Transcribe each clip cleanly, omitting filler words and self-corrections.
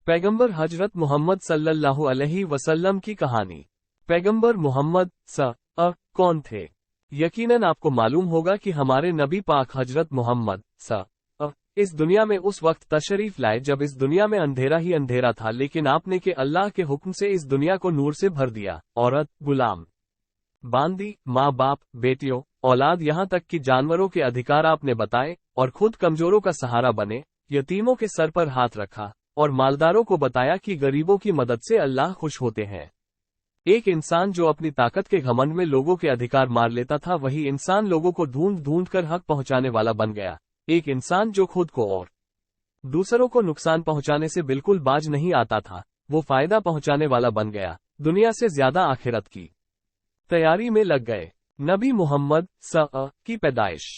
पैगंबर हजरत मोहम्मद सल्लल्लाहु अलैहि वसल्लम की कहानी। पैगंबर मोहम्मद कौन थे? यकीनन आपको मालूम होगा कि हमारे नबी पाक हजरत मोहम्मद इस दुनिया में उस वक्त तशरीफ लाए जब इस दुनिया में अंधेरा ही अंधेरा था, लेकिन आपने के अल्लाह के हुक्म से इस दुनिया को नूर से भर दिया। औरत, गुलाम, बांदी, माँ बाप, बेटियों, औलाद, यहाँ तक कि जानवरों के अधिकार आपने बताए और खुद कमजोरों का सहारा बने। यतीमों के सर पर हाथ रखा और मालदारों को बताया कि गरीबों की मदद से अल्लाह खुश होते हैं। एक इंसान जो अपनी ताकत के घमंड में लोगों के अधिकार मार लेता था, वही इंसान लोगों को ढूंढ ढूंढ कर हक पहुंचाने वाला बन गया। एक इंसान जो खुद को और दूसरों को नुकसान पहुंचाने से बिल्कुल बाज नहीं आता था, वो फायदा पहुंचाने वाला बन गया। दुनिया से ज्यादा आखिरत की तैयारी में लग गए। नबी मोहम्मद की पैदाइश।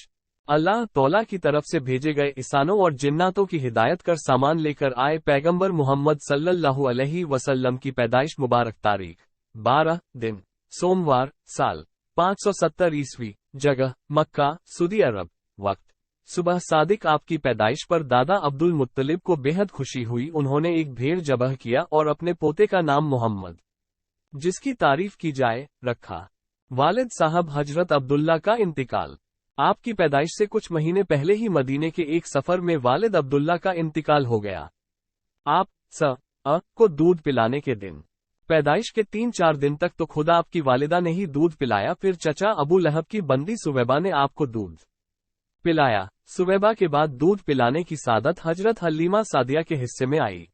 अल्लाह तौला की तरफ से भेजे गए इंसानों और जिन्नातों की हिदायत कर सामान लेकर आए पैगंबर मोहम्मद सल्लल्लाहु अलैहि वसल्लम की पैदाइश। मुबारक तारीख 12 दिन सोमवार, साल 570 ईस्वी, जगह मक्का, सऊदी अरब। वक्त सुबह सादिक आपकी पैदाइश पर दादा अब्दुल मुत्तलिब को बेहद खुशी हुई। उन्होंने एक भेड़ जबह किया और अपने पोते का नाम मोहम्मद, जिसकी तारीफ की जाए, रखा। वालिद साहब हजरत अब्दुल्ला का इंतकाल। आपकी पैदाइश से कुछ महीने पहले ही मदीने के एक सफर में वालिद अब्दुल्ला का इंतकाल हो गया। आप को दूध पिलाने के दिन, पैदाइश के 3-4 दिन तक तो खुद आपकी वालिदा ने ही दूध पिलाया, फिर चचा अबू लहब की बंदी सुवैबा ने आपको दूध पिलाया। सुवैबा के बाद दूध पिलाने की सादत हजरत हलीमा सादिया के हिस्से में आई।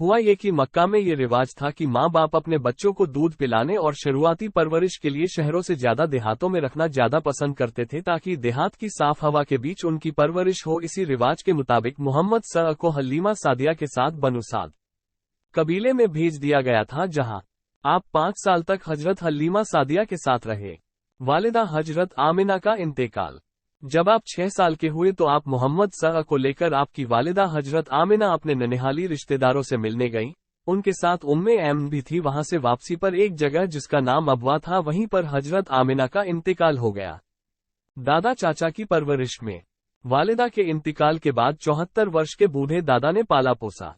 हुआ ये कि मक्का में ये रिवाज था कि माँ बाप अपने बच्चों को दूध पिलाने और शुरुआती परवरिश के लिए शहरों से ज्यादा देहातों में रखना ज्यादा पसंद करते थे, ताकि देहात की साफ हवा के बीच उनकी परवरिश हो। इसी रिवाज के मुताबिक मोहम्मद को हलीमा सादिया के साथ बनु साद कबीले में भेज दिया गया था, जहां आप 5 साल तक हजरत हलीमा सादिया के साथ रहे। वालिदा हजरत आमिना का इंतकाल। जब आप 6 साल के हुए तो आप मोहम्मद को लेकर आपकी वालिदा हजरत आमिना अपने ननिहाली रिश्तेदारों से मिलने गईं। उनके साथ उम्मे ऐमन भी थी। वहां से वापसी पर एक जगह जिसका नाम अबवा था, वहीं पर हजरत आमिना का इंतकाल हो गया। दादा चाचा की परवरिश में वालिदा के इंतकाल के बाद 74 वर्ष के बूढ़े दादा ने पाला पोसा।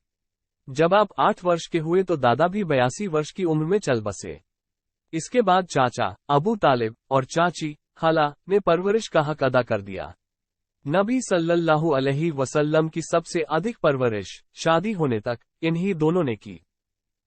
जब आप 8 वर्ष के हुए तो दादा भी 82 वर्ष की उम्र में चल बसे। इसके बाद चाचा अबू तालिब और चाची खाला ने परवरिश का हक अदा कर दिया। नबी सल्लल्लाहु अलैहि वसल्लम की सबसे अधिक परवरिश शादी होने तक इन्हीं दोनों ने की।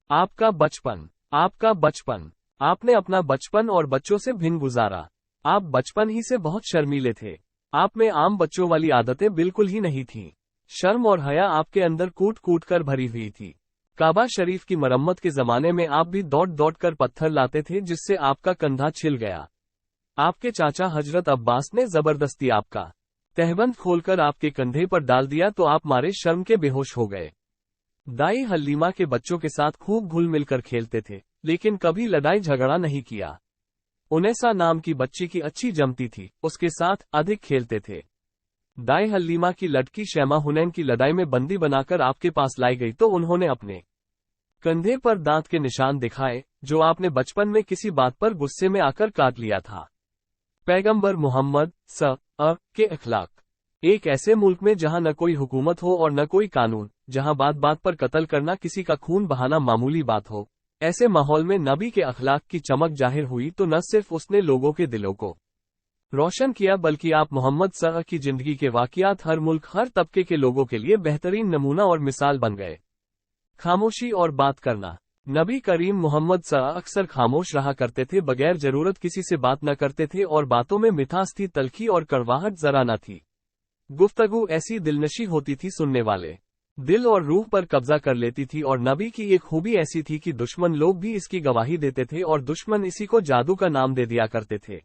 आपका बचपन। आपने अपना बचपन और बच्चों से भिन्न गुजारा। आप बचपन ही से बहुत शर्मीले थे। आप में आम बच्चों वाली आदतें बिल्कुल ही नहीं थीं। शर्म और हया आपके अंदर कूट कूट कर भरी हुई थी। काबा शरीफ की मरम्मत के जमाने में आप भी दौड़ दौड़ कर पत्थर लाते थे, जिससे आपका कंधा छिल गया। आपके चाचा हजरत अब्बास ने जबरदस्ती आपका तहबंद खोलकर आपके कंधे पर डाल दिया तो आप मारे शर्म के बेहोश हो गए। दाई हलीमा के बच्चों के साथ खूब घुल मिलकर खेलते थे, लेकिन कभी लड़ाई झगड़ा नहीं किया। उनेसा नाम की बच्ची की अच्छी जमती थी, उसके साथ अधिक खेलते थे। दाई हलीमा की लड़की शैमा हुनैन की लड़ाई में बंदी बनाकर आपके पास लाई गई तो उन्होंने अपने कंधे पर दांत के निशान दिखाए, जो आपने बचपन में किसी बात पर गुस्से में आकर काट लिया था। पैगंबर मोहम्मद के अखलाक। एक ऐसे मुल्क में जहां न कोई हुकूमत हो और न कोई कानून, जहां बात बात पर कत्ल करना, किसी का खून बहाना मामूली बात हो, ऐसे माहौल में नबी के अखलाक की चमक जाहिर हुई तो न सिर्फ उसने लोगों के दिलों को रोशन किया, बल्कि आप मोहम्मद की जिंदगी के वाकयात हर मुल्क, हर तबके के लोगों के लिए बेहतरीन नमूना और मिसाल बन गए। खामोशी और बात करना। नबी करीम मोहम्मद अक्सर खामोश रहा करते थे, बगैर जरूरत किसी से बात न करते थे और बातों में मिठास थी, तलखी और कड़वाहट जरा न थी। गुफ्तगू ऐसी दिलनशी होती थी, सुनने वाले दिल और रूह पर कब्जा कर लेती थी। और नबी की एक खूबी ऐसी थी कि दुश्मन लोग भी इसकी गवाही देते थे और दुश्मन इसी को जादू का नाम दे दिया करते थे।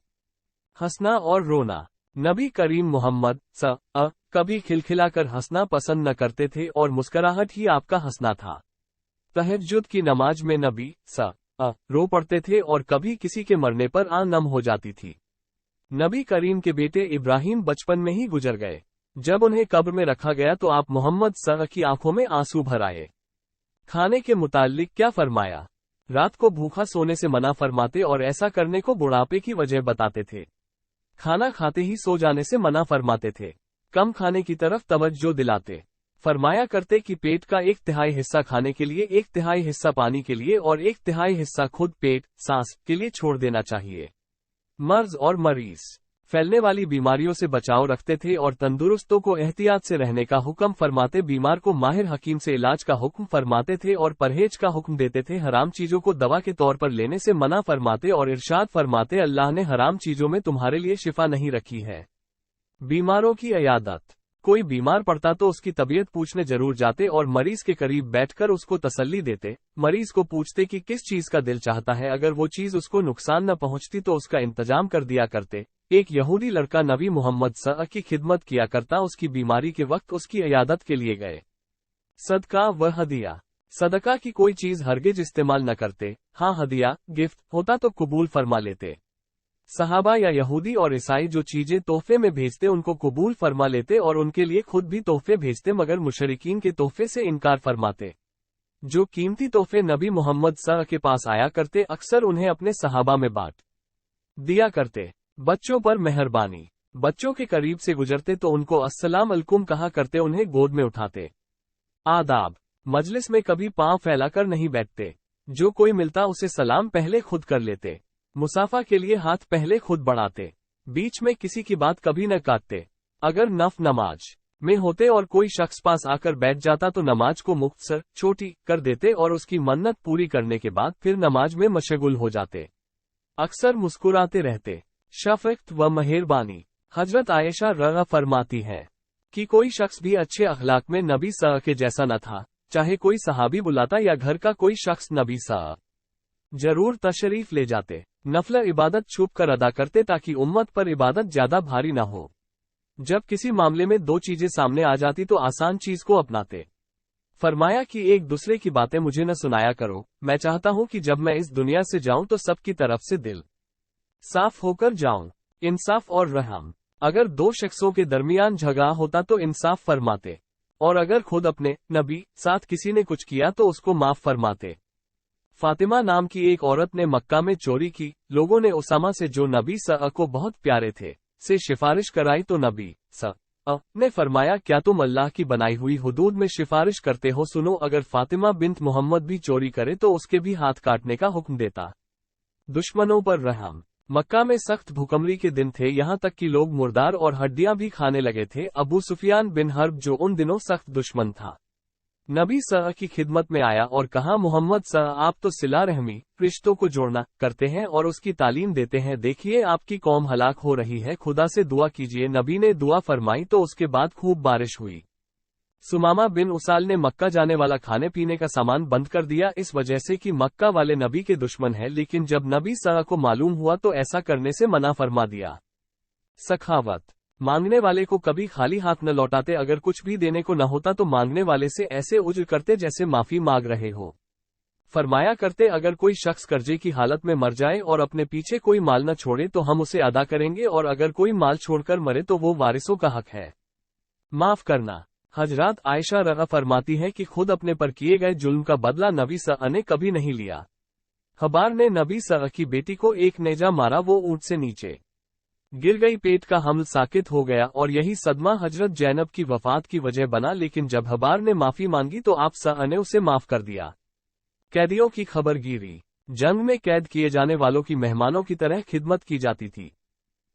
हंसना और रोना। नबी करीम मोहम्मद कभी खिलखिलाकर हंसना पसंद न करते थे और मुस्कुराहट ही आपका हंसना था। तहज्जुद की नमाज में नबी रो पड़ते थे और कभी किसी के मरने पर आंख नम हो जाती थी। नबी करीम के बेटे इब्राहिम बचपन में ही गुजर गए। जब उन्हें कब्र में रखा गया तो आप मोहम्मद की आंखों में आंसू भर आए। खाने के मुताल्लिक क्या फरमाया? रात को भूखा सोने से मना फरमाते और ऐसा करने को बुढ़ापे की वजह बताते थे। खाना खाते ही सो जाने से मना फरमाते थे। कम खाने की तरफ तवज्जो दिलाते। फरमाया करते कि पेट का 1/3 हिस्सा खाने के लिए, 1/3 हिस्सा पानी के लिए और 1/3 हिस्सा खुद पेट, सांस के लिए छोड़ देना चाहिए। मर्ज और मरीज फैलने वाली बीमारियों से बचाव रखते थे और तंदुरुस्तों को एहतियात से रहने का हुक्म फरमाते, बीमार को माहिर हकीम से इलाज का हुक्म फरमाते थे और परहेज का हुक्म देते थे। हराम चीजों को दवा के तौर पर लेने से मना फरमाते और इरशाद फरमाते, अल्लाह ने हराम चीजों में तुम्हारे लिए शिफा नहीं रखी है। बीमारों की इयादत, कोई बीमार पड़ता तो उसकी तबीयत पूछने जरूर जाते और मरीज के करीब बैठकर उसको तसल्ली देते। मरीज को पूछते कि किस चीज का दिल चाहता है, अगर वो चीज उसको नुकसान न पहुंचती तो उसका इंतजाम कर दिया करते। एक यहूदी लड़का नबी मोहम्मद सल्लल्लाहु की खिदमत किया करता, उसकी बीमारी के वक्त उसकी इयादत के लिए गए। सदका व हदिया, सदका की कोई चीज हरगिज इस्तेमाल न करते, हाँ हदिया गिफ्ट होता तो कबूल फरमा लेते। सहाबा या यहूदी और ईसाई जो चीजें तोहफे में भेजते उनको कबूल फरमा लेते और उनके लिए खुद भी तोहफे भेजते, मगर मुशरिकीन के तोहफे से इनकार फरमाते। जो कीमती तोहफे नबी मोहम्मद सल्लल्लाहु के पास आया करते, अक्सर उन्हें अपने सहाबा में बांट दिया करते। बच्चों पर मेहरबानी, बच्चों के करीब से गुजरते तो उनको अस्सलाम अलैकुम कहा करते, उन्हें गोद में उठाते। आदाब, मजलिस में कभी पांव फैलाकर नहीं बैठते, जो कोई मिलता उसे सलाम पहले खुद कर लेते। मुसाफा के लिए हाथ पहले खुद बढ़ाते। बीच में किसी की बात कभी न काटते। अगर नमाज में होते और कोई शख्स पास आकर बैठ जाता तो नमाज को मुख्तसर छोटी कर देते और उसकी मन्नत पूरी करने के बाद फिर नमाज में मशगुल हो जाते। अक्सर मुस्कुराते रहते। शफ़क़त व मेहरबानी, हजरत आयशा रज़ा फरमाती हैं कि कोई शख्स भी अच्छे अखलाक में नबी सल्लल्लाहु के जैसा न था। चाहे कोई सहाबी बुलाता या घर का कोई शख्स, नबी सल्लल्लाहु जरूर तशरीफ ले जाते। नफल इबादत छुप कर अदा करते ताकि उम्मत पर इबादत ज्यादा भारी न हो। जब किसी मामले में दो चीजें सामने आ जाती तो आसान चीज को अपनाते। फरमाया कि एक दूसरे की बातें मुझे न सुनाया करो, मैं चाहता हूं कि जब मैं इस दुनिया से जाऊं तो सबकी तरफ से दिल साफ होकर जाऊं। इंसाफ और रहम, अगर दो शख्सों के दरमियान झगड़ा होता तो इंसाफ फरमाते और अगर खुद अपने नबी साथ किसी ने कुछ किया तो उसको माफ फरमाते। फातिमा नाम की एक औरत ने मक्का में चोरी की। लोगों ने उसामा से, जो नबी सल्लल्लाहु को बहुत प्यारे थे, से सिफारिश कराई तो नबी सल्लल्लाहु ने फरमाया, क्या तुम अल्लाह की बनाई हुई हुदूद में सिफारिश करते हो? सुनो, अगर फातिमा बिन्त मोहम्मद भी चोरी करे तो उसके भी हाथ काटने का हुक्म देता। दुश्मनों पर रहम, मक्का में सख्त भूखमरी के दिन थे, यहाँ तक कि लोग मुर्दार और हड्डियां भी खाने लगे थे। अबू सुफियान बिन हर्ब, जो उन दिनों सख्त दुश्मन था, नबी सल्लल्लाहु की खिदमत में आया और कहा, मोहम्मद सल्लल्लाहु, आप तो सिला रहमी, रिश्तों को जोड़ना करते हैं और उसकी तालीम देते हैं। देखिए आपकी कौम हलाक हो रही है, खुदा से दुआ कीजिए। नबी ने दुआ फरमाई तो उसके बाद खूब बारिश हुई। सुमामा बिन उसाल ने मक्का जाने वाला खाने पीने का सामान बंद कर दिया, इस वजह से कि मक्का वाले नबी के दुश्मन हैं, लेकिन जब नबी सल्लल्लाहु को मालूम हुआ तो ऐसा करने से मना फरमा दिया। सखावत, मांगने वाले को कभी खाली हाथ न लौटाते। अगर कुछ भी देने को न होता तो मांगने वाले से ऐसे उज्र करते जैसे माफी मांग रहे हो। फरमाया करते, अगर कोई शख्स कर्जे की हालत में मर जाए और अपने पीछे कोई माल न छोड़े तो हम उसे अदा करेंगे, और अगर कोई माल छोड़कर मरे तो वो वारिसों का हक है। माफ करना, हजरत आयशा रज़ा फरमाती है कि खुद अपने पर किए गए जुल्म का बदला नबी सल्लल्लाहु ने कभी नहीं लिया। हबार ने नबी सल्लल्लाहु की बेटी को एक नेजा मारा, वो ऊंट से नीचे गिर गई, पेट का हमल साकित हो गया और यही सदमा हजरत जैनब की वफात की वजह बना। लेकिन जब हबार ने माफी मांगी तो आप सल्लल्लाहु ने उसे माफ कर दिया। कैदियों की खबरगिरी, जंग में कैद किए जाने वालों की मेहमानों की तरह खिदमत की जाती थी।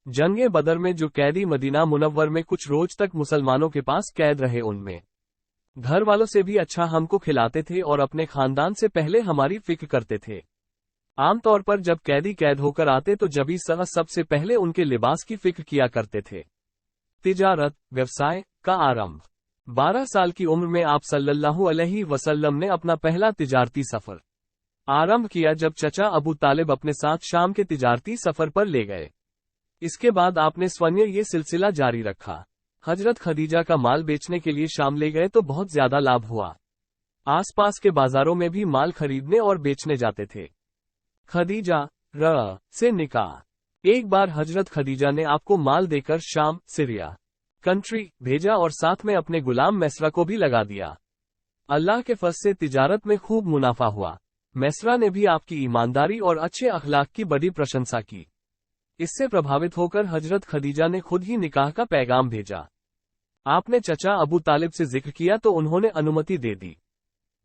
जंगे बदर में जो कैदी मदीना मुनव्वर में कुछ रोज तक मुसलमानों के पास कैद रहे, उनमें घर वालों से भी अच्छा हमको खिलाते थे और अपने खानदान से पहले हमारी फिक्र करते थे। आमतौर पर जब कैदी कैद होकर आते तो जबी सल्लल्लाहु सबसे पहले उनके लिबास की फिक्र किया करते थे। तिजारत व्यवसाय का आरंभ, 12 साल की उम्र में आप सल्लल्लाहु अलैहि वसल्लम ने अपना पहला तिजारती सफर आरंभ किया, जब चचा अबू तालिब अपने साथ शाम के तिजारती सफर पर ले गए। इसके बाद आपने स्वयं ये सिलसिला जारी रखा। हजरत खदीजा का माल बेचने के लिए शाम ले गए तो बहुत ज्यादा लाभ हुआ। आसपास के बाजारों में भी माल खरीदने और बेचने जाते थे। खदीजा से निकाह, एक बार हजरत खदीजा ने आपको माल देकर शाम सीरिया कंट्री भेजा और साथ में अपने गुलाम मैसरा को भी लगा दिया। अल्लाह के फज़ल से तिजारत में खूब मुनाफा हुआ। मैसरा ने भी आपकी ईमानदारी और अच्छे अखलाक की बड़ी प्रशंसा की। इससे प्रभावित होकर हजरत खदीजा ने खुद ही निकाह का पैगाम भेजा। आपने चचा अबू तालिब से जिक्र किया तो उन्होंने अनुमति दे दी।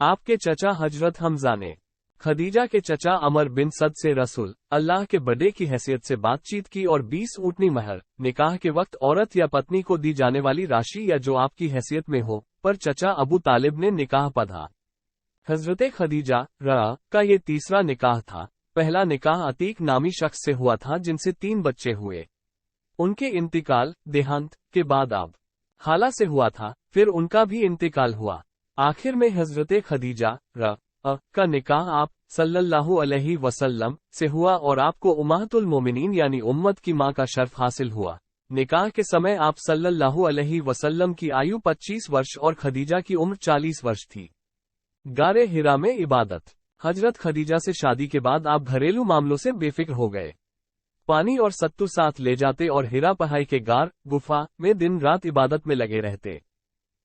आपके चचा हजरत हमजा ने खदीजा के चचा अमर बिन सद से रसूल अल्लाह के बड़े की हैसियत से बातचीत की और 20 ऊँटनी महर, निकाह के वक्त औरत या पत्नी को दी जाने वाली राशि या जो आपकी हैसियत में हो, पर चचा अबू तालिब ने निकाह पढ़ा। हजरत खदीजा का ये तीसरा निकाह था। पहला निकाह अतीक नामी शख्स से हुआ था जिनसे 3 बच्चे हुए। उनके इंतकाल देहांत के बाद अब खाला से हुआ था, फिर उनका भी इंतकाल हुआ। आखिर में हजरत खदीजा का निकाह आप सल्लल्लाहु अलैहि वसल्लम से हुआ और आपको उम्मतुल मोमिनीन यानी उम्मत की मां का शर्फ हासिल हुआ। निकाह के समय आप सल्लल्लाहु अलैहि वसल्लम की आयु 25 वर्ष और खदीजा की उम्र 40 वर्ष थी। गारे हिरा में इबादत। हजरत खदीजा से शादी के बाद आप घरेलू मामलों से बेफिक्र हो गए। पानी और सत्तू साथ ले जाते और हिरा पहाड़ी के गार गुफा में दिन रात इबादत में लगे रहते।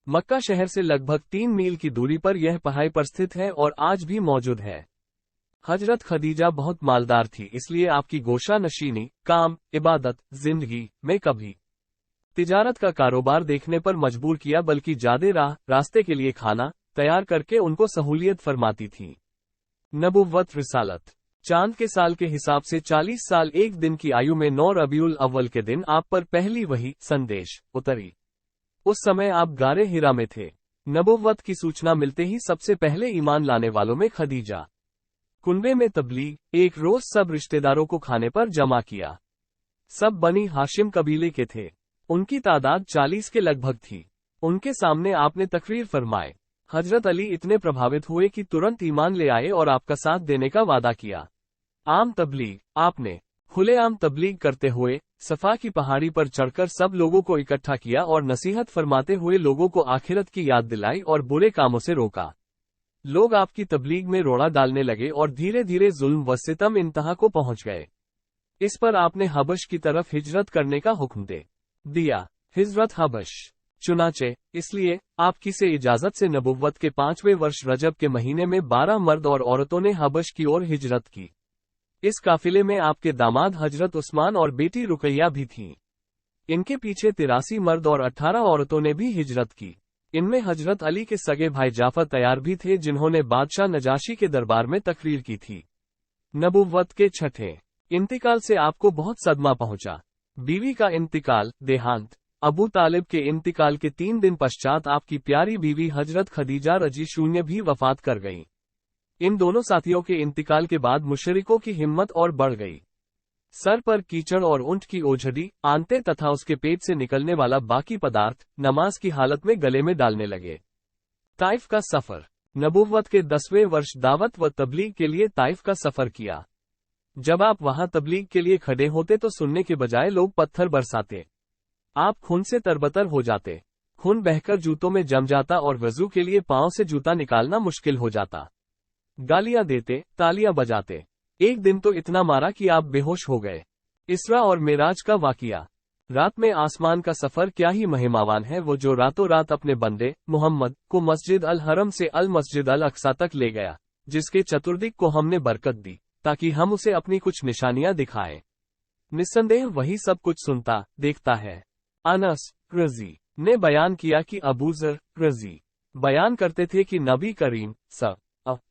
मक्का शहर से लगभग 3 मील की दूरी पर यह पहाड़ी पर स्थित है और आज भी मौजूद है। हजरत खदीजा बहुत मालदार थी, इसलिए आपकी गोशा नशीनी, काम, इबादत, जिंदगी में कभी तिजारत का कारोबार देखने पर मजबूर किया, बल्कि जादे रास्ते के लिए खाना तैयार करके उनको सहूलियत फरमाती थी। नबुव्वत रिसालत। चांद के साल के हिसाब से 40 साल 1 दिन की आयु में 9 रबीउल अव्वल के दिन आप पर पहली वही संदेश उतरी। उस समय आप गारे हिरा में थे। नबुव्वत की सूचना मिलते ही सबसे पहले ईमान लाने वालों में खदीजा। कुनबे में तबलीग। एक रोज सब रिश्तेदारों को खाने पर जमा किया। सब बनी हाशिम कबीले के थे। उनकी तादाद 40 के लगभग थी। उनके सामने आपने तकरीर फरमाए। हजरत अली इतने प्रभावित हुए कि तुरंत ईमान ले आए और आपका साथ देने का वादा किया। आम तबलीग। आपने खुलेआम तबलीग करते हुए सफा की पहाड़ी पर चढ़कर सब लोगों को इकट्ठा किया और नसीहत फरमाते हुए लोगों को आखिरत की याद दिलाई और बुरे कामों से रोका। लोग आपकी तबलीग में रोड़ा डालने लगे और धीरे धीरे जुल्म व सितम इंतहा को पहुंच गए। इस पर आपने हबश की तरफ हिजरत करने का हुक्म दे दिया। हिजरत हबश। चुनाचे इसलिए आपकी से इजाजत से नबुव्वत के 5वें वर्ष रजब के महीने में 12 मर्द और औरतों ने हबश की ओर हिजरत की। इस काफिले में आपके दामाद हजरत उस्मान और बेटी रुकैया भी थीं। इनके पीछे 83 मर्द और 18 औरतों ने भी हिजरत की। इनमें हजरत अली के सगे भाई जाफर तैयार भी थे, जिन्होंने बादशाह नजाशी के दरबार में तकरीर की थी। नबुव्वत के 6ठे इंतकाल से आपको बहुत सदमा पहुंचा। बीवी का इंतकाल देहांत। अबू तालिब के इंतकाल के 3 दिन पश्चात आपकी प्यारी बीवी हजरत खदीजा रजी भी वफात कर गईं। इन दोनों साथियों के इंतकाल के बाद मुशरिकों की हिम्मत और बढ़ गई। सर पर कीचड़ और ऊंट की ओझड़ी, आंते तथा उसके पेट से निकलने वाला बाकी पदार्थ नमाज की हालत में गले में डालने लगे। ताइफ का सफर। नबुव्वत के 10वें वर्ष दावत व तबलीग के लिए ताइफ का सफर किया। जब आप वहां तबलीग के लिए खड़े होते तो सुनने के बजाय लोग पत्थर बरसाते। आप खून से तरबतर हो जाते। खून बहकर जूतों में जम जाता और वजू के लिए पांव से जूता निकालना मुश्किल हो जाता। गालियां देते, तालियां बजाते। एक दिन तो इतना मारा कि आप बेहोश हो गए। इसरा और मेराज का वाकिया। रात में आसमान का सफर क्या ही महिमावान है, वो जो रातों रात अपने बंदे मुहम्मद को मस्जिद अल हरम से अल मस्जिद अल अक्सा तक ले गया, जिसके चतुर्दिक को हमने बरकत दी ताकि हम उसे अपनी कुछ निशानियां दिखाएं। निस्संदेह वही सब कुछ सुनता देखता है। अनस रजी ने बयान किया कि अबू ज़र रजी बयान करते थे कि नबी करीम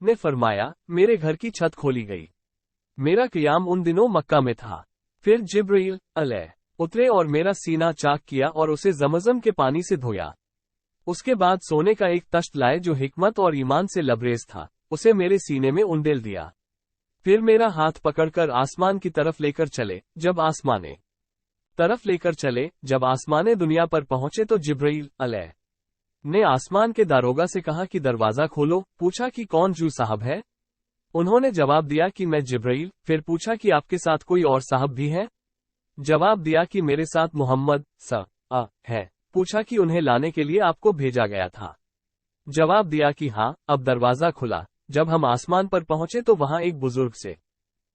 ने फरमाया, मेरे घर की छत खोली गई। मेरा क़ियाम उन दिनों मक्का में था। फिर जिब्रील अलैह उतरे और मेरा सीना चाक किया और उसे ज़मज़म के पानी से धोया। उसके बाद सोने का एक तश्त लाए जो हिकमत और ईमान से लबरेज था, उसे मेरे सीने में उंडेल दिया। फिर मेरा हाथ पकड़कर आसमान की तरफ लेकर चले। जब आसमाने दुनिया पर पहुंचे तो जिब्रील अलैह ने आसमान के दारोगा से कहा कि दरवाजा खोलो। पूछा कि कौन जू साहब है? उन्होंने जवाब दिया कि मैं जिब्रील। फिर पूछा कि आपके साथ कोई और साहब भी है? जवाब दिया कि मेरे साथ मोहम्मद है। पूछा कि उन्हें लाने के लिए आपको भेजा गया था? जवाब दिया कि हाँ। अब दरवाजा खुला। जब हम आसमान पर पहुंचे तो वहां एक बुजुर्ग से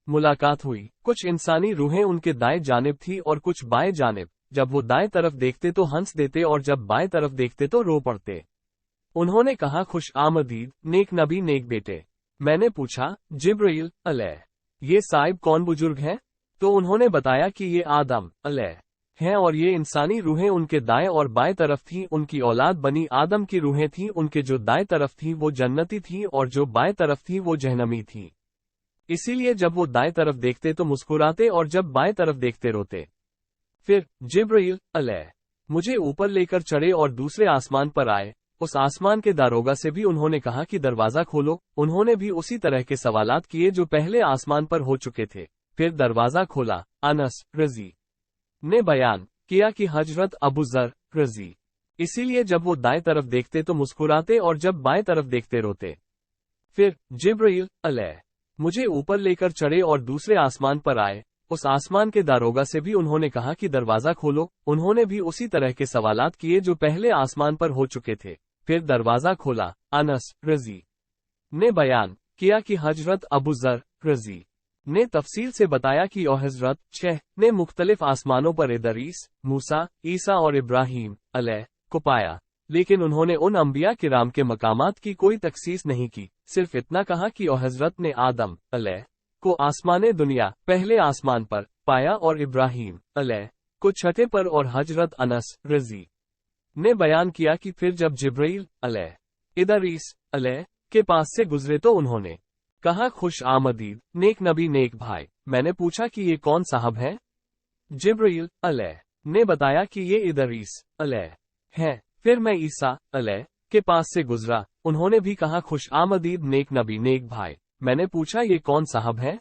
मुलाकात हुई। कुछ इंसानी रूहें उनके दाएं जानिब थी और कुछ बाएं जानिब। जब वो दाएं तरफ देखते तो हंस देते और जब बाएं तरफ देखते तो रो पड़ते। उन्होंने कहा, खुश आमदीद नेक नबी नेक बेटे। मैंने पूछा, जिब्रील अलैह ये साहिब कौन बुजुर्ग हैं? तो उन्होंने बताया कि ये आदम अलैह हैं और ये इंसानी रूहें उनके दाएं और बाएं तरफ थीं। उनकी औलाद बनी आदम की रूहें थीं। उनके जो दाएं तरफ थीं वो जन्नती थीं और जो बाएं तरफ थीं वो जहन्नमी थीं। इसीलिए जब वो दाएं तरफ देखते तो मुस्कुराते और जब बाएं तरफ देखते रोते। फिर जिब्राईल अलैह मुझे ऊपर लेकर चढ़े और दूसरे आसमान पर आए। उस आसमान के दारोगा से भी उन्होंने कहा कि दरवाजा खोलो। उन्होंने भी उसी तरह के सवालात किए जो पहले आसमान पर हो चुके थे। फिर दरवाजा खोला। अनस रजी ने बयान किया कि हजरत अबू जर रजी इसीलिए जब वो दाएं तरफ देखते तो मुस्कुराते और जब बाएं तरफ देखते रोते। फिर जिब्राईल अलैह मुझे ऊपर लेकर चढ़े और दूसरे आसमान पर आए। उस आसमान के दारोगा से भी उन्होंने कहा कि दरवाजा खोलो। उन्होंने भी उसी तरह के सवालात किए जो पहले आसमान पर हो चुके थे। फिर दरवाजा खोला। अनस रजी ने बयान किया कि हजरत अबू जर रजी ने तफसील से बताया कि ओ हजरत 6 ने मुख्तलिफ आसमानों पर इदरीस, मूसा, ईसा और इब्राहीम अलैह को पाया, लेकिन उन्होंने उन अंबिया किराम के मकामात की कोई तखसीस नहीं की। सिर्फ इतना कहा कि ओ हजरत ने आदम अलैह को आसमाने दुनिया पहले आसमान पर पाया और इब्राहीम अलैह को छठे पर। और हजरत अनस रजी ने बयान किया कि फिर जब जिब्राईल अलैह इदरीस अलैह के पास से गुजरे तो उन्होंने कहा खुश आमदीद नेक नबी नेक भाई। मैंने पूछा कि ये कौन साहब हैं? जिब्राईल अलैह ने बताया कि ये इदरीस अलैह हैं। फिर मैं ईसा अलैह के पास से गुजरा। उन्होंने भी कहा खुश आमदीद नेक नबी नेक भाई। मैंने पूछा ये कौन साहब हैं?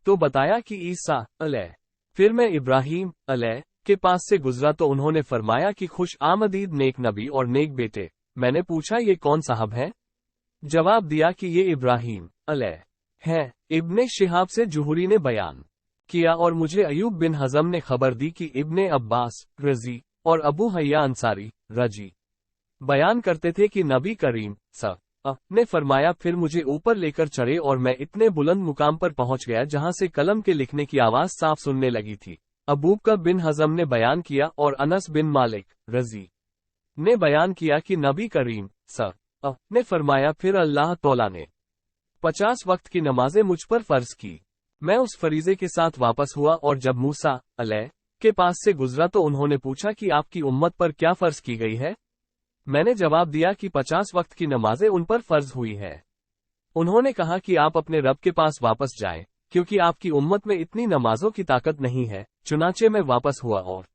तो बताया कि ईसा अलैह। फिर मैं इब्राहीम अलैह के पास से गुजरा तो उन्होंने फरमाया कि खुश आमदीद नेक नबी और नेक बेटे। मैंने पूछा ये कौन साहब हैं? जवाब दिया कि ये इब्राहीम अलैह हैं। इब्ने शिहाब से जुहरी ने बयान किया और मुझे अयूब बिन हजम ने खबर दी कि इब्ने अब्बास रजी और अबू हय्या अंसारी रजी बयान करते थे कि नबी करीम ने फरमाया फिर मुझे ऊपर लेकर चढ़े और मैं इतने बुलंद मुकाम पर पहुंच गया जहां से कलम के लिखने की आवाज साफ सुनने लगी थी। अबूबकर बिन हजम ने बयान किया और अनस बिन मालिक रजी ने बयान किया कि नबी करीम ने फरमाया फिर अल्लाह तौला ने 50 वक्त की नमाजें मुझ पर फर्ज की। मैं उस फरीजे के साथ वापस हुआ और जब मूसा अलैह के पास से गुजरा तो उन्होंने पूछा कि आपकी उम्मत पर क्या फर्ज की गई है? मैंने जवाब दिया कि 50 वक्त की नमाजें उन पर फर्ज हुई है। उन्होंने कहा कि आप अपने रब के पास वापस जाएं, क्योंकि आपकी उम्मत में इतनी नमाजों की ताकत नहीं है। चुनाचे मैं वापस हुआ और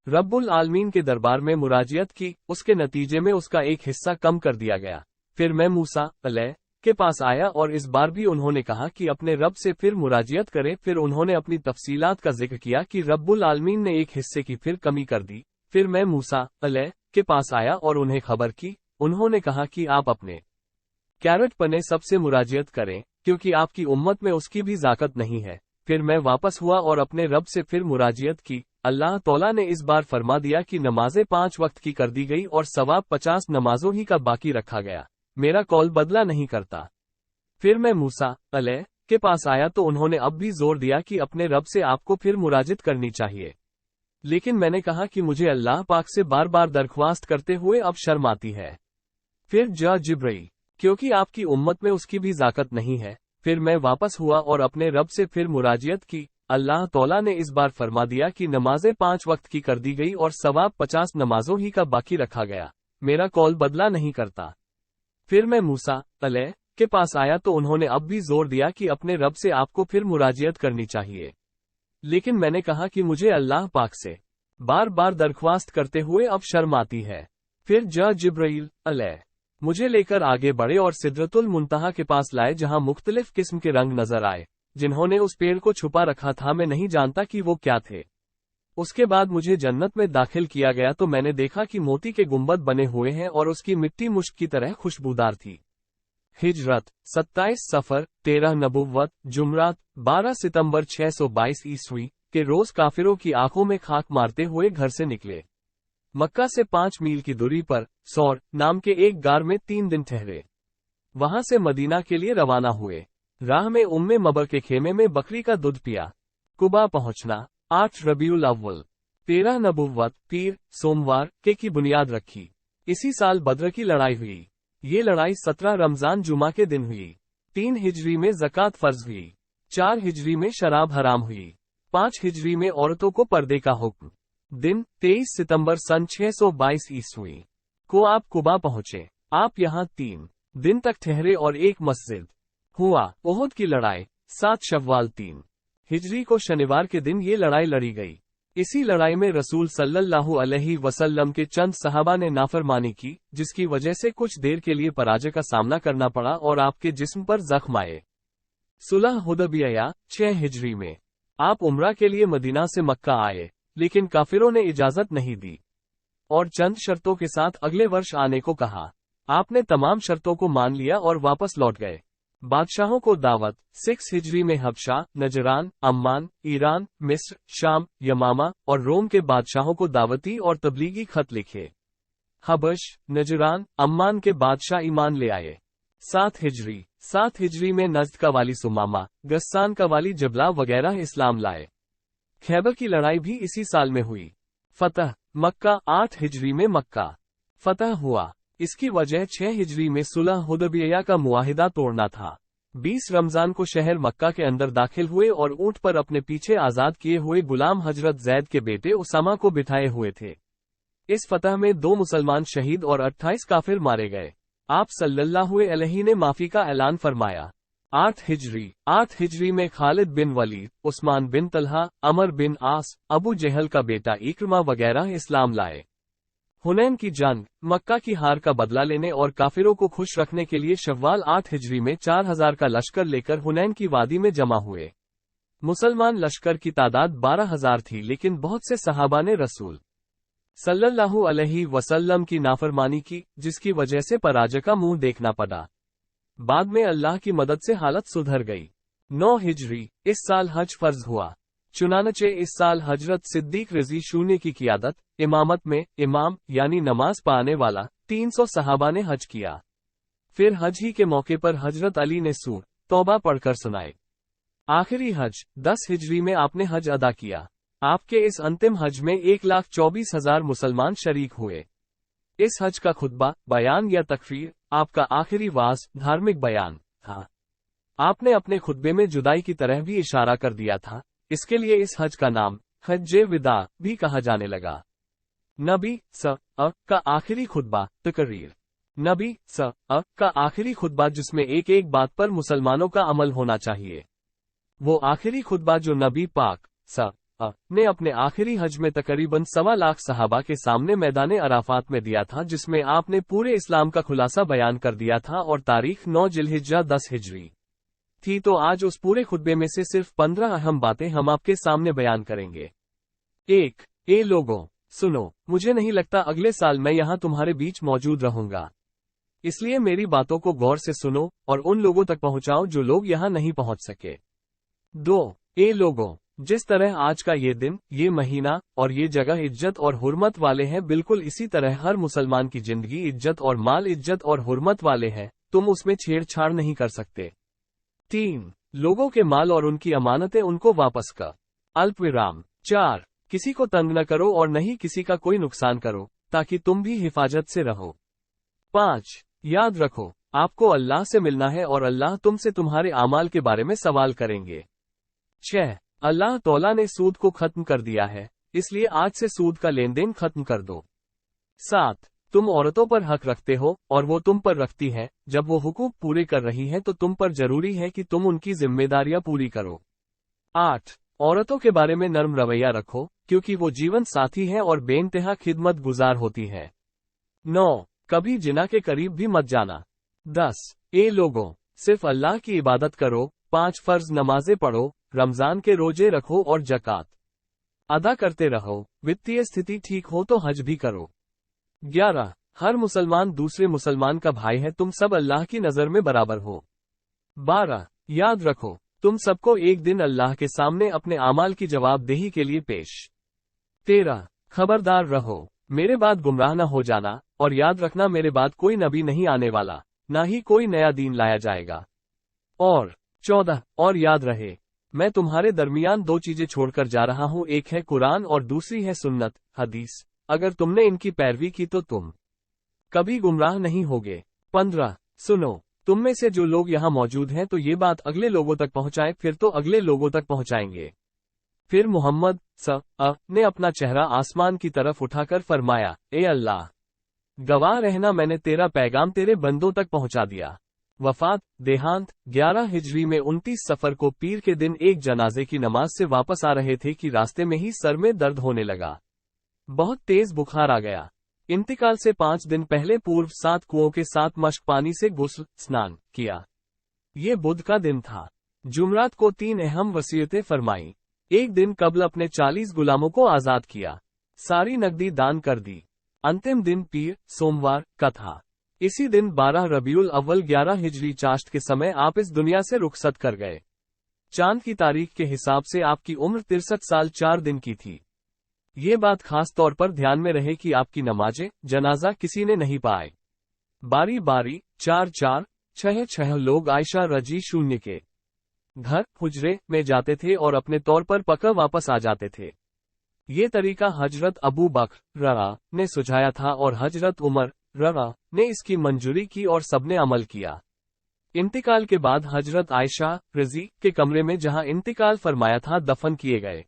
रब्बुल आलमीन के दरबार में मुराजियत की। उसके नतीजे में उसका एक हिस्सा कम कर दिया गया। फिर मैं मूसा अलैह के पास आया और इस बार भी उन्होंने कहा कि अपने रब से फिर मुराजियत करें। फिर उन्होंने अपनी तफसीलात का जिक्र किया कि रब्बुल आलमीन ने एक हिस्से की फिर कमी कर दी। फिर मैं मूसा अलैह के पास आया और उन्हें खबर की। उन्होंने कहा कि आप अपने कैरेट पने सबसे मुराजियत करें, क्योंकि आपकी उम्मत में उसकी भी ज़ाकत नहीं है। फिर मैं वापस हुआ और अपने रब से फिर मुराजियत की। अल्लाह तौला ने इस बार फरमा दिया कि नमाजें 5 वक्त की कर दी गई और सवाब 50 नमाजों ही का बाकी रखा गया। मेरा कौल बदला नहीं करता। फिर मैं मूसा अलैह के पास आया तो उन्होंने अब भी जोर दिया कि अपने रब से आपको फिर मुराजित करनी चाहिए, लेकिन मैंने कहा कि मुझे अल्लाह पाक से बार बार दरख्वास्त करते हुए अब शर्म आती है। फिर जिब्राईल क्योंकि आपकी उम्मत में उसकी भी ज़ाकत नहीं है। फिर मैं वापस हुआ और अपने रब से फिर मुराजियत की। अल्लाह तौला ने इस बार फरमा दिया कि नमाजें 5 वक्त की कर दी गई और सवाब 50 नमाजों ही का बाकी रखा गया। मेरा कौल बदला नहीं करता। फिर मैं मूसा अलैह के पास आया तो उन्होंने अब भी जोर दिया कि अपने रब से आपको फिर मुराजियत करनी चाहिए, लेकिन मैंने कहा कि मुझे अल्लाह पाक से बार बार दरख्वास्त करते हुए अब शर्म आती है। फिर जिब्राईल अलैह मुझे लेकर आगे बढ़े और सिदरतुल मुंतहा के पास लाए, जहां मुख्तलिफ किस्म के रंग नजर आए जिन्होंने उस पेड़ को छुपा रखा था। मैं नहीं जानता कि वो क्या थे। उसके बाद मुझे जन्नत में दाखिल किया गया तो मैंने देखा कि मोती के गुंबद बने हुए हैं और उसकी मिट्टी मुश्क की तरह खुशबूदार थी। हिजरत 27 सफर 13 नबुव्वत जुमरात 12 सितंबर 622 ईस्वी के रोज काफिरों की आंखों में खाक मारते हुए घर से निकले। मक्का से 5 मील की दूरी पर सौर नाम के एक गार में 3 दिन ठहरे। वहां से मदीना के लिए रवाना हुए। राह में उम्मे मबर के खेमे में बकरी का दूध पिया। कुबा पहुंचना 8 रबीउल अव्वल 13 नबुव्वत पीर सोमवार की बुनियाद रखी। इसी साल बद्र की लड़ाई हुई। ये लड़ाई 17 रमजान जुमा के दिन हुई। 3 हिजरी में ज़कात फर्ज हुई। 4 हिजरी में शराब हराम हुई। 5 हिजरी में औरतों को पर्दे का हुक्म। दिन 23 सितंबर सन 622 ईस्वी को आप कुबा पहुंचे। आप यहां 3 दिन तक ठहरे और एक मस्जिद हुआ। ओहद की लड़ाई 7 शव्वाल 3 हिजरी को शनिवार के दिन ये लड़ाई लड़ी गई। इसी लड़ाई में रसूल सल्लल्लाहु अलैहि वसल्लम के चंद सहाबा ने नाफरमानी की, जिसकी वजह से कुछ देर के लिए पराजय का सामना करना पड़ा और आपके जिस्म पर जख्म आए। सुलह हुदैबिया 6 हिजरी में आप उम्रा के लिए मदीना से मक्का आए, लेकिन काफिरों ने इजाजत नहीं दी और चंद शर्तों के साथ अगले वर्ष आने को कहा। आपने तमाम शर्तों को मान लिया और वापस लौट गए। बादशाहों को दावत 6 हिजरी में हबशा, नजरान, अम्मान, ईरान, मिस्र, शाम, यमामा और रोम के बादशाहों को दावती और तबलीगी खत लिखे। हबश, नजरान, अम्मान के बादशाह ईमान ले आए। 7 हिजरी में नज्द का वाली सुमामा, गस्सान का वाली जबला वगैरह इस्लाम लाए। खैबर की लड़ाई भी इसी साल में हुई। फतह मक्का 8 हिजरी में मक्का फतह हुआ। इसकी वजह 6 हिजरी में सुलह हुदैबिया का मुआहिदा तोड़ना था। 20 रमजान को शहर मक्का के अंदर दाखिल हुए और ऊंट पर अपने पीछे आजाद किए हुए गुलाम हजरत जैद के बेटे उसामा को बिठाए हुए थे। इस फतह में 2 मुसलमान शहीद और 28 काफिर मारे गए। आप सल्लल्लाहु अलैहि ने माफी का ऐलान फरमाया। 8 हिजरी में खालिद बिन वलीद, उस्मान बिन तलहा, अमर बिन आस, अबू जहल का बेटा इक्रमा वगैरह इस्लाम लाए। हुनैन की जंग, मक्का की हार का बदला लेने और काफिरों को खुश रखने के लिए शव्वाल 8 हिजरी में 4000 का लश्कर लेकर हुनैन की वादी में जमा हुए। मुसलमान लश्कर की तादाद 12000 थी, लेकिन बहुत से सहाबा ने रसूल सल्लल्लाहु अलैहि वसल्लम की नाफरमानी की, जिसकी वजह से पराजय का मुंह देखना पड़ा। बाद में अल्लाह की मदद से हालत सुधर गई। 9 हिजरी, इस साल हज फर्ज हुआ। चुनानचे इस साल हजरत सिद्दीक रजी शून्य की क़ियादत इमामत में इमाम यानी नमाज पाने वाला 300 सहाबा ने हज किया। फिर हज ही के मौके पर हजरत अली ने सूर तौबा पढ़कर सुनाए। आखिरी हज 10 हिजरी में आपने हज अदा किया। आपके इस अंतिम हज में 1,24,000 मुसलमान शरीक हुए। इस हज का खुतबा, बयान या तकरीर आपका आखिरी वाज धार्मिक बयान था। आपने अपने खुतबे में जुदाई की तरह भी इशारा कर दिया था। इसके लिए इस हज का नाम हज्जे विदा भी कहा जाने लगा। नबी का आखिरी खुतबा तकरीर। नबी का आखिरी खुतबा जिसमें एक बात पर मुसलमानों का अमल होना चाहिए। वो आखिरी खुतबा जो नबी पाक ने अपने आखिरी हज में तकरीबन 1.25 लाख सहाबा के सामने मैदान अराफात में दिया था, जिसमें आपने पूरे इस्लाम का खुलासा बयान कर दिया था और तारीख 9 जिलहिज्जा 10 हिजरी थी। तो आज उस पूरे खुतबे में से सिर्फ 15 अहम बातें हम आपके सामने बयान करेंगे। 1. ए लोगों, सुनो, मुझे नहीं लगता अगले साल मैं यहाँ तुम्हारे बीच मौजूद रहूंगा, इसलिए मेरी बातों को गौर से सुनो और उन लोगों तक पहुंचाओ जो लोग यहाँ नहीं पहुंच सके। 2. ए लोगों, जिस तरह आज का ये दिन, ये महीना और ये जगह इज्जत और हुर्मत वाले हैं, बिल्कुल इसी तरह हर मुसलमान की जिंदगी इज्जत और माल इज्जत और हुर्मत वाले हैं। तुम उसमें छेड़छाड़ नहीं कर सकते। 3. लोगों के माल और उनकी अमानतें उनको वापस कर। अल्पविराम। 4. किसी को तंग न करो और न ही किसी का कोई नुकसान करो, ताकि तुम भी हिफाजत से रहो। 5. याद रखो, आपको अल्लाह से मिलना है और अल्लाह तुमसे तुम्हारे आमाल के बारे में सवाल करेंगे। 6. अल्लाह तौला ने सूद को खत्म कर दिया है, इसलिए आज से सूद का लेन देन खत्म कर दो। 7. तुम औरतों पर हक रखते हो और वो तुम पर रखती हैं। जब वो हुकूक पूरे कर रही हैं तो तुम पर जरूरी है कि तुम उनकी जिम्मेदारियां पूरी करो। 8. औरतों के बारे में नर्म रवैया रखो, क्योंकि वो जीवन साथी है और बेइंतहा खिदमत गुजार होती है। 9. कभी जिना के करीब भी मत जाना। 10. ए लोगों, सिर्फ अल्लाह की इबादत करो, 5 फर्ज नमाजें पढ़ो, रमजान के रोजे रखो और जकात अदा करते रहो। वित्तीय स्थिति ठीक हो तो हज भी करो। 11. हर मुसलमान दूसरे मुसलमान का भाई है, तुम सब अल्लाह की नजर में बराबर हो। 12. याद रखो, तुम सबको एक दिन अल्लाह के सामने अपने आमाल की जवाबदेही के लिए पेश। 13. खबरदार रहो, मेरे बाद गुमराह न हो जाना, और याद रखना मेरे बाद कोई नबी नहीं आने वाला, ना ही कोई नया दीन लाया जाएगा। और 14. और याद रहे, मैं तुम्हारे दरमियान 2 चीजें छोड़कर जा रहा हूं, एक है कुरान और दूसरी है सुन्नत हदीस। अगर तुमने इनकी पैरवी की तो तुम कभी गुमराह नहीं होगे। 15. सुनो, तुम में से जो लोग यहाँ मौजूद हैं तो ये बात अगले लोगों तक पहुंचाएं, फिर तो अगले लोगों तक पहुंचाएंगे। پھر محمد نے اپنا چہرہ آسمان کی طرف اٹھا کر فرمایا، اے اللہ، گواہ رہنا میں نے تیرا پیغام تیرے بندوں تک پہنچا دیا۔ وفات دیہانت 11 ہجری میں 29 سفر کو پیر کے دن ایک جنازے کی نماز سے واپس آ رہے تھے کہ راستے میں ہی سر میں درد ہونے لگا، بہت تیز بخار آ گیا۔ انتقال سے 5 دن پہلے پورو 7 کنووں کے ساتھ مشک پانی سے غسل سنان کیا۔ یہ بدھ کا دن تھا۔ جمعرات کو 3 اہم وصیتیں فرمائیں۔ ایک دن قبل اپنے 40 غلاموں کو آزاد کیا، ساری نقدی دان کر دی۔ انتم دن پیر سوموار کا تھا۔ اسی دن 12 ربیع الاول 11 ہجری چاشت کے سمے آپ اس دنیا سے رخصت کر گئے۔ چاند کی تاریخ کے حساب سے آپ کی عمر 63 سال 4 دن کی تھی۔ یہ بات خاص طور پر دھیان میں رہے کہ آپ کی نماز جنازہ کسی نے نہیں پائے۔ باری باری 4 6 لوگ عائشہ رضی اللہ کے گھر حجرے میں جاتے تھے اور اپنے طور پر پکا واپس آ جاتے تھے۔ یہ طریقہ حضرت ابو بکر نے سجھایا تھا اور حضرت عمر نے اس کی منظوری کی اور سب نے عمل کیا۔ انتقال کے بعد حضرت عائشہ رضی کے کمرے میں جہاں انتقال فرمایا تھا دفن کیے گئے۔